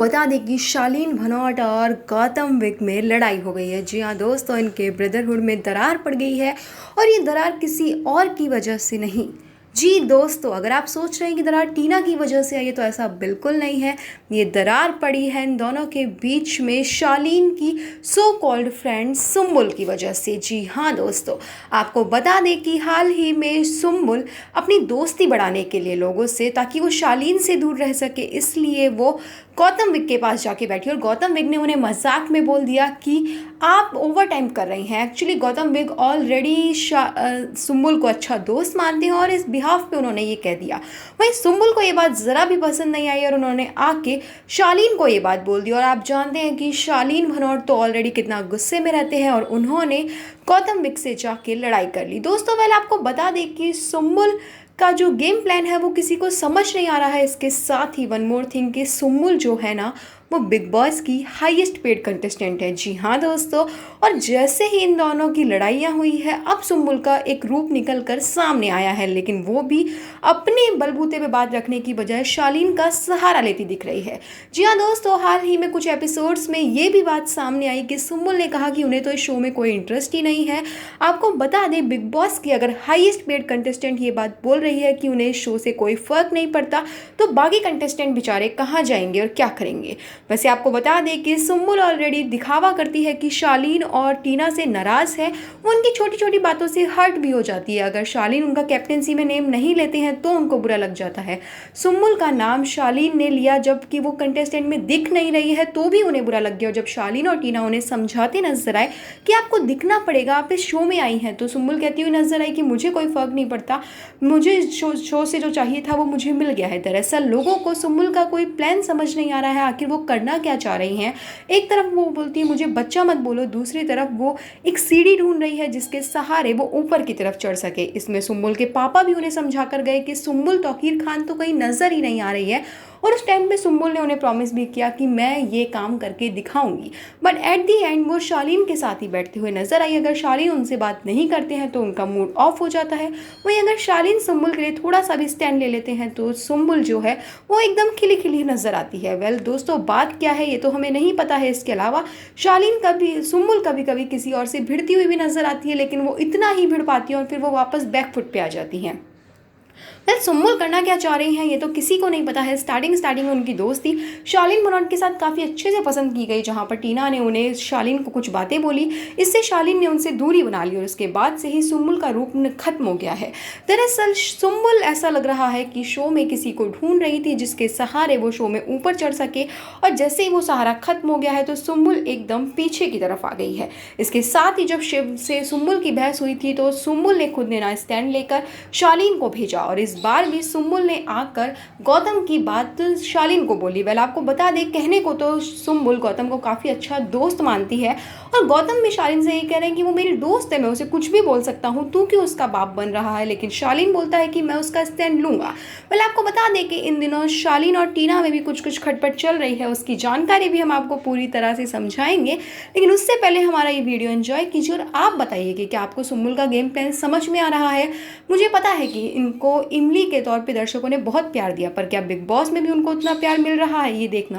बता दें कि शालीन भनोट और गौतम विक में लड़ाई हो गई है। जी हाँ दोस्तों, इनके ब्रदरहुड में दरार पड़ गई है और ये दरार किसी और की वजह से नहीं। जी दोस्तों, अगर आप सोच रहे हैं कि दरार टीना की वजह से आई है तो ऐसा बिल्कुल नहीं है। ये दरार पड़ी है इन दोनों के बीच में शालीन की सो कॉल्ड फ्रेंड सुम्बुल की वजह से। जी हाँ दोस्तों, आपको बता दें कि हाल ही में सुम्बुल अपनी दोस्ती बढ़ाने के लिए लोगों से, ताकि वो शालीन से दूर रह सके, इसलिए वो गौतम विक के पास जाके बैठी और गौतम विक ने उन्हें मजाक में बोल दिया कि आप ओवर टाइम कर रही हैं। एक्चुअली गौतम विक ऑलरेडी सुम्बुल को अच्छा दोस्त मानते हैं और इस बिहाफ पे उन्होंने ये कह दिया। वहीं सुम्बुल को ये बात ज़रा भी पसंद नहीं आई और उन्होंने आके शालीन को ये बात बोल दी। और आप जानते हैं कि शालीन भनोट तो ऑलरेडी कितना गुस्से में रहते हैं और उन्होंने गौतम विक से जाके लड़ाई कर ली। दोस्तों पहले आपको बता दें कि सुम्बुल का जो गेम प्लान है वो किसी को समझ नहीं आ रहा है। इसके साथ ही वन मोर थिंग कि सुम्बुल जो है ना, वो बिग बॉस की हाईएस्ट पेड कंटेस्टेंट है। जी हाँ दोस्तों, और जैसे ही इन दोनों की लड़ाइयाँ हुई है, अब सुम्बुल का एक रूप निकल कर सामने आया है, लेकिन वो भी अपने बलबूते पे बात रखने की बजाय शालीन का सहारा लेती दिख रही है। जी हाँ दोस्तों, हाल ही में कुछ एपिसोड्स में ये भी बात सामने आई कि सुम्बुल ने कहा कि उन्हें तो इस शो में कोई इंटरेस्ट ही नहीं है। आपको बता दें, बिग बॉस की अगर हाईएस्ट पेड कंटेस्टेंट ये बात बोल रही है कि उन्हें इस शो से कोई फर्क नहीं पड़ता, तो बाकी कंटेस्टेंट बेचारे कहाँ जाएंगे और क्या करेंगे। वैसे आपको बता दें कि सुम्बुल ऑलरेडी दिखावा करती है कि शालीन और टीना से नाराज़ है। वो उनकी छोटी छोटी बातों से हर्ट भी हो जाती है। अगर शालीन उनका कैप्टेंसी में नेम नहीं लेते हैं तो उनको बुरा लग जाता है। सुम्बुल का नाम शालीन ने लिया जबकि वो कंटेस्टेंट में दिख नहीं रही है, तो भी उन्हें बुरा लग गया। और जब शालीन और टीना उन्हें समझाते नजर आए कि आपको दिखना पड़ेगा, आप इस शो में आई हैं, तो सुम्बुल कहती हुई नजर आई कि मुझे कोई फर्क नहीं पड़ता, मुझे शो से जो चाहिए था वो मुझे मिल गया है। दरअसल लोगों को सुम्बुल का कोई प्लान समझ नहीं आ रहा है, आखिर वो करना क्या चाह रही हैं। एक तरफ वो बोलती है मुझे बच्चा मत बोलो, दूसरी तरफ वो एक सीढ़ी ढूंढ रही है जिसके सहारे वो ऊपर की तरफ चढ़ सके। इसमें सुम्बुल के पापा भी उन्हें समझा कर गए कि सुम्बुल तौकीर खान तो कहीं नजर ही नहीं आ रही है। और उस टाइम पे सुम्बुल ने उन्हें प्रॉमिस भी किया कि मैं ये काम करके दिखाऊंगी, बट एट दी एंड वो शालीन के साथ ही बैठते हुए नजर आई। अगर शालीन उनसे बात नहीं करते हैं तो उनका मूड ऑफ हो जाता है। वहीं अगर शालीन सुम्बुल के लिए थोड़ा सा भी स्टैंड ले लेते हैं तो सुम्बुल जो है वो एकदम खिली खिली नजर आती है। वेल दोस्तों, बात क्या है ये तो हमें नहीं पता है। इसके अलावा सुम्बुल कभी कभी किसी और से भिड़ती हुई भी नजर आती है, लेकिन वो इतना ही भिड़ पाती है और फिर वो वापस बैकफुट पे आ जाती हैं। सुम्बुल करना क्या चाह रही हैं ये तो किसी को नहीं पता है। स्टार्टिंग में उनकी दोस्ती शालीन भनोट के साथ काफ़ी अच्छे से पसंद की गई, जहां पर टीना ने उन्हें शालीन को कुछ बातें बोली, इससे शालीन ने उनसे दूरी बना ली और उसके बाद से ही सुम्बुल का रूप खत्म हो गया है। दरअसल सुम्बुल ऐसा लग रहा है कि शो में किसी को ढूंढ रही थी जिसके सहारे वो शो में ऊपर चढ़ सके, और जैसे ही वो सहारा खत्म हो गया है तो सुम्बुल एकदम पीछे की तरफ आ गई है। इसके साथ ही जब शिव से सुम्बुल की बहस हुई थी तो सुम्बुल ने खुद ने ना स्टैंड लेकर शालीन को भेजा और इस बार भी सुम्बुल ने आकर गौतम की बात शालीन को बोली। वेल आपको बता दें, कहने को तो सुम्बुल गौतम को काफ़ी अच्छा दोस्त मानती है और गौतम भी शालीन से ये कह रहे हैं कि वो मेरी दोस्त है, मैं उसे कुछ भी बोल सकता हूँ, तू क्यों उसका बाप बन रहा है। लेकिन शालीन बोलता है कि मैं उसका स्टैंड लूँगा। वेल आपको बता दें कि इन दिनों शालीन और टीना में भी कुछ खटपट चल रही है, उसकी जानकारी भी हम आपको पूरी तरह से समझाएंगे। लेकिन उससे पहले हमारा ये वीडियो एंजॉय कीजिए और आप बताइए कि क्या आपको सुम्बुल का गेम प्लान समझ में आ रहा है। मुझे पता है कि इनको इमली के तौर पे दर्शकों ने बहुत प्यार दिया, पर क्या बिग बॉस में भी उनको उतना प्यार मिल रहा है, ये देखना